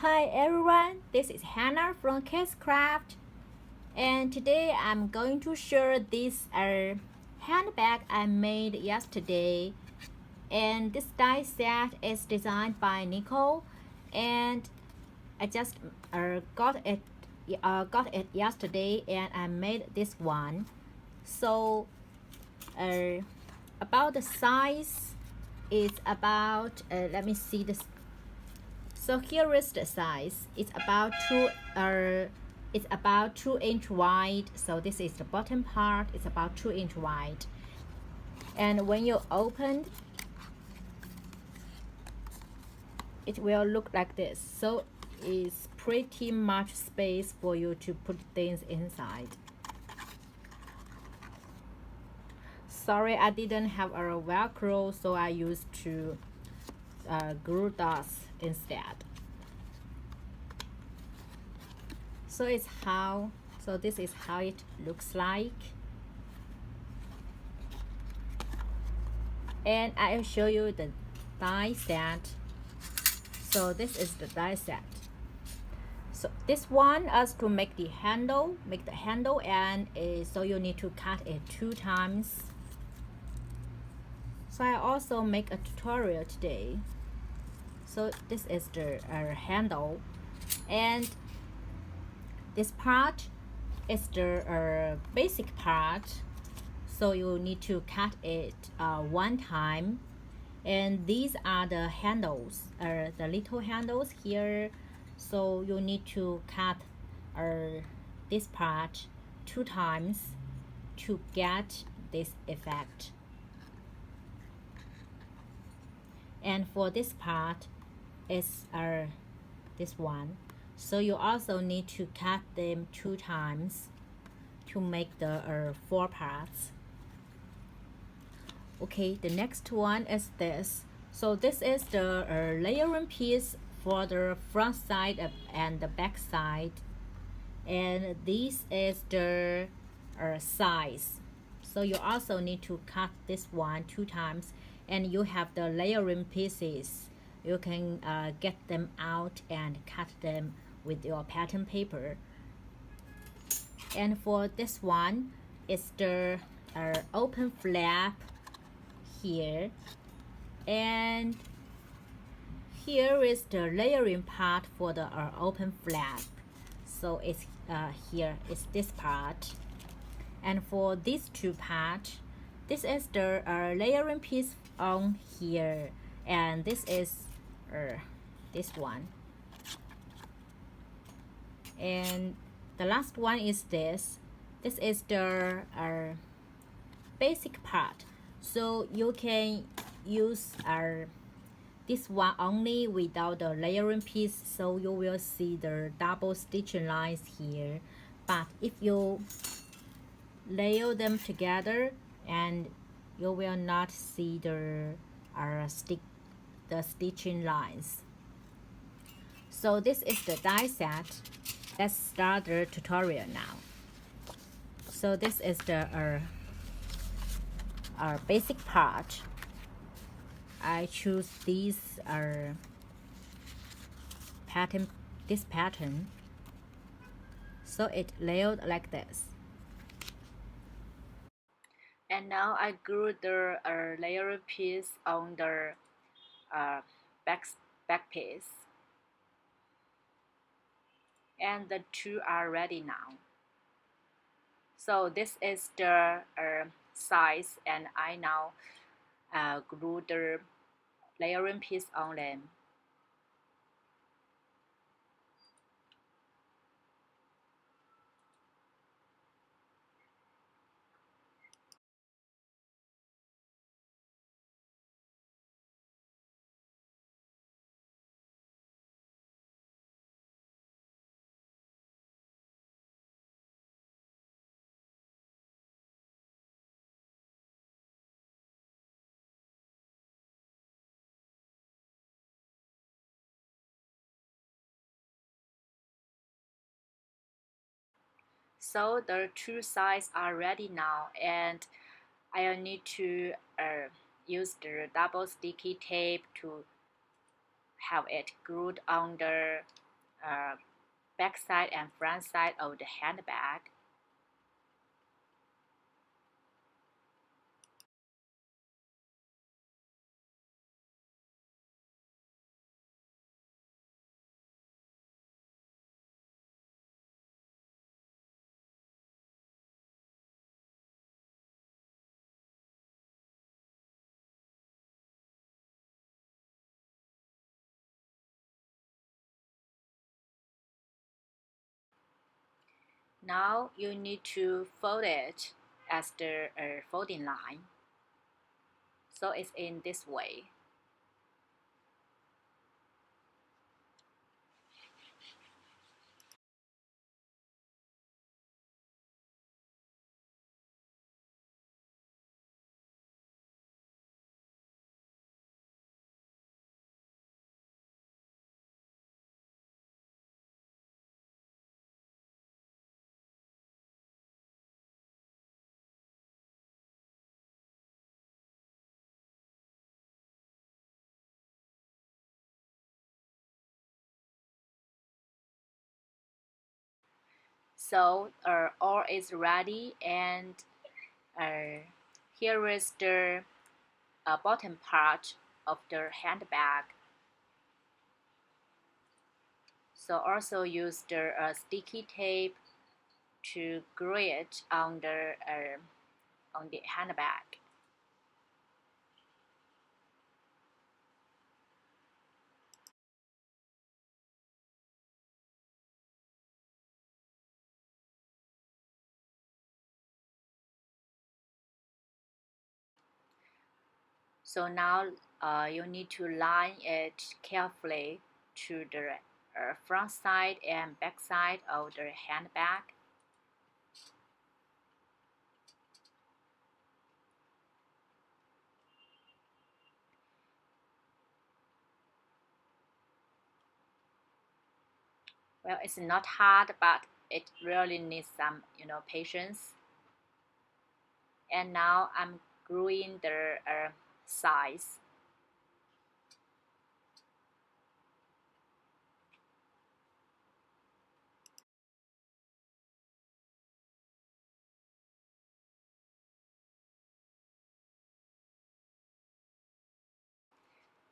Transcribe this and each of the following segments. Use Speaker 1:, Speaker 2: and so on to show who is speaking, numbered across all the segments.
Speaker 1: Hi everyone, this is Hannah from KSCRAFT, and today I'm going to share this handbag I made yesterday. And this die set is designed by Nicole, and I just got it yesterday, and I made this one. So uh, about the size, it's about let me see this. So here is the size. It's about 2 inch wide. So this is the bottom part. It's about 2 inch wide. And when you open, it will look like this. So it's pretty much space for you to put things inside. Sorry, I didn't have a Velcro, so I used to glue dots instead. So this is how it looks like, and I'll show you the die set. So this is the die set. So this one is to make the handle, and so you need to cut it 2 times. So I also make a tutorial today. So this is the handle, and this part is the basic part. So you need to cut it 1 time, and these are the handles, the little handles here. So you need to cut this part 2 times to get this effect. And for this part is this one. So you also need to cut them 2 times to make the 4 parts. Okay, the next one is this. So this is the layering piece for the front side and the back side, and this is the size. So you also need to cut this one 2 times, and you have the layering pieces. You can get them out and cut them with your pattern paper. And for this one, it's the open flap here, and here is the layering part for the open flap. So it's here is this part, and for these 2 parts, this is the layering piece on here, and this is this one, and the last one is this is the basic part. So you can use this one only without the layering piece, so you will see the double stitching lines here. But if you layer them together, and you will not see the stitching lines. So this is the die set. Let's start the tutorial now. So this is the basic part. I choose this pattern, so it layered like this. And now I glue the layering piece on the back piece, and the 2 are ready now. So this is the size, and I now glue the layering piece on them. So the 2 sides are ready now, and I need to use the double sticky tape to have it glued on the back side and front side of the handbag. Now you need to fold it as the folding line. So it's in this way. So all is ready, and here is the bottom part of the handbag. So also use the sticky tape to glue it on the handbag. So now you need to line it carefully to the front side and back side of the handbag. Well, it's not hard, but it really needs some, patience. And now I'm gluing the sides.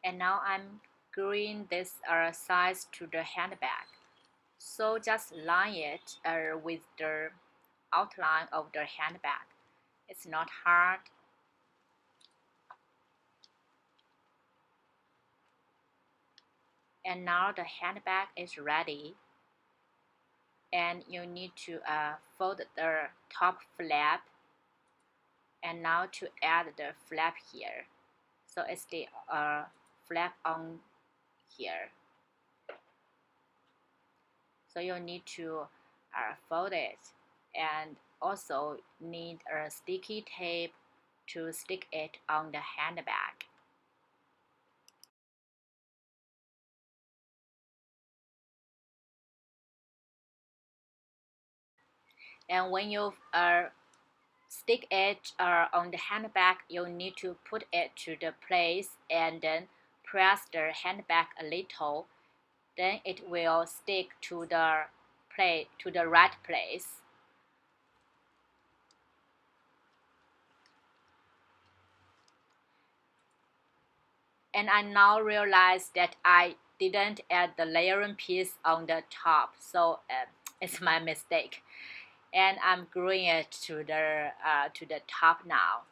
Speaker 1: And now I'm gluing this sides to the handbag. So just line it with the outline of the handbag. It's not hard. And now the handbag is ready. And you need to fold the top flap. And now to add the flap here. So it's the flap on here. So you need to fold it, and also need a sticky tape to stick it on the handbag. And when you stick it on the handbag, you need to put it to the place and then press the handbag a little. Then it will stick to the right place. And I now realize that I didn't add the layering piece on the top, so it's my mistake. And I'm gluing it to the top now.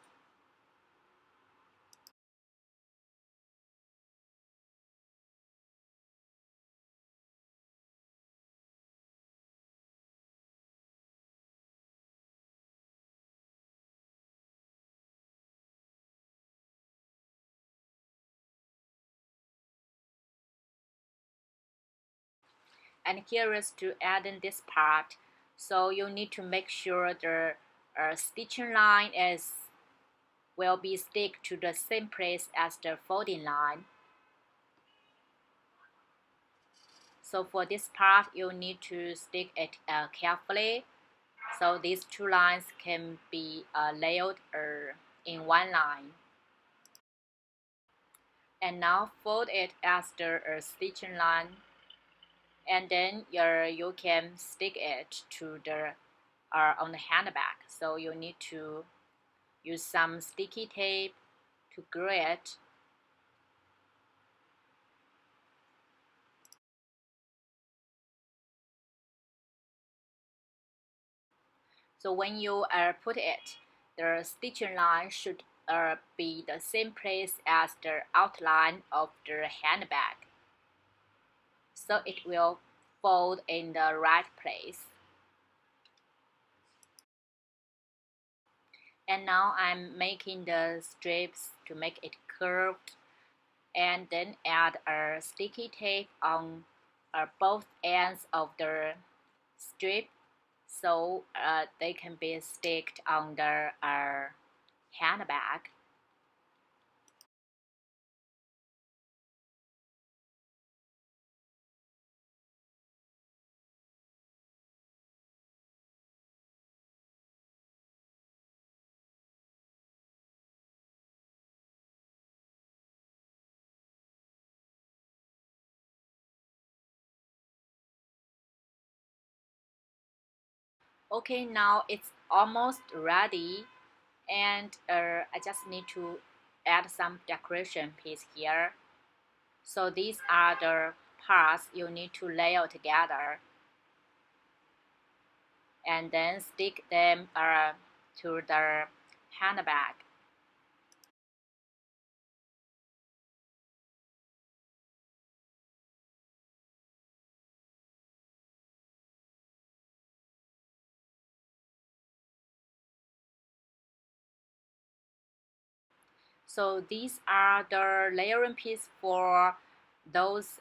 Speaker 1: And here is to add in this part. So you need to make sure the stitching line will be stick to the same place as the folding line. So for this part, you need to stick it carefully, so these two lines can be layered in one line. And now fold it as the stitching line. and then you can stick it to the on the handbag. So you need to use some sticky tape to glue it. So when you put it, the stitching line should be the same place as the outline of the handbag, so it will fold in the right place. And now I'm making the strips to make it curved, and then add a sticky tape on both ends of the strip, so they can be sticked on the handbag. Okay, now it's almost ready, and I just need to add some decoration piece here. So these are the parts you need to layer together, and then stick them to the handbag. So these are the layering piece for those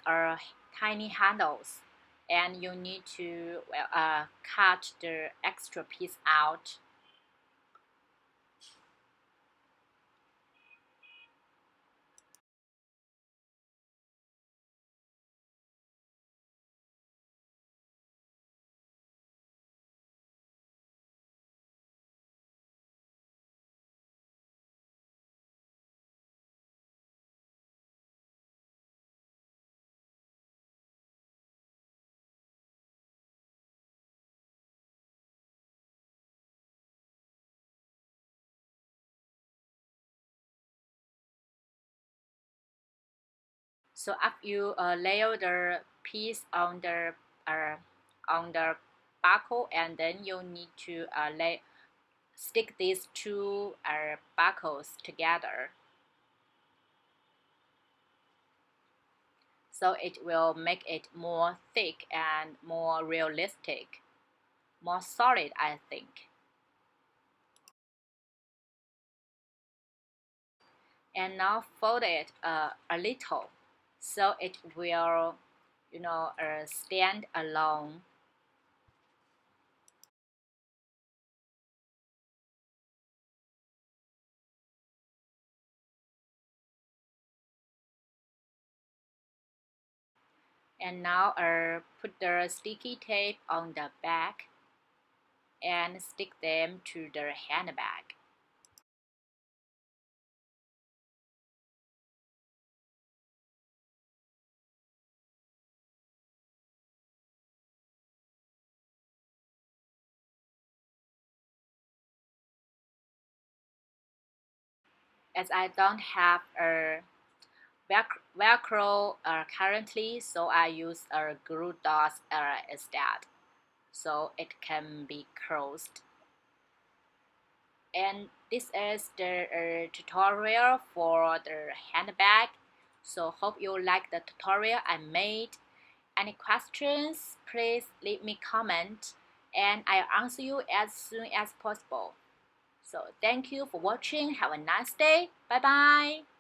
Speaker 1: tiny handles, and you need to cut the extra piece out. So after you layer the piece uh, on the buckle, and then you need to stick these two buckles together, so it will make it more thick and more realistic, more solid, I think. And now fold it a little, so it will, stand alone. And now put the sticky tape on the back and stick them to the handbag. As I don't have a Velcro currently, so I use a glue dots instead, so it can be closed. And this is the tutorial for the handbag. So hope you like the tutorial I made. Any questions, please leave me comment, and I'll answer you as soon as possible. So thank you for watching. Have a nice day. Bye bye.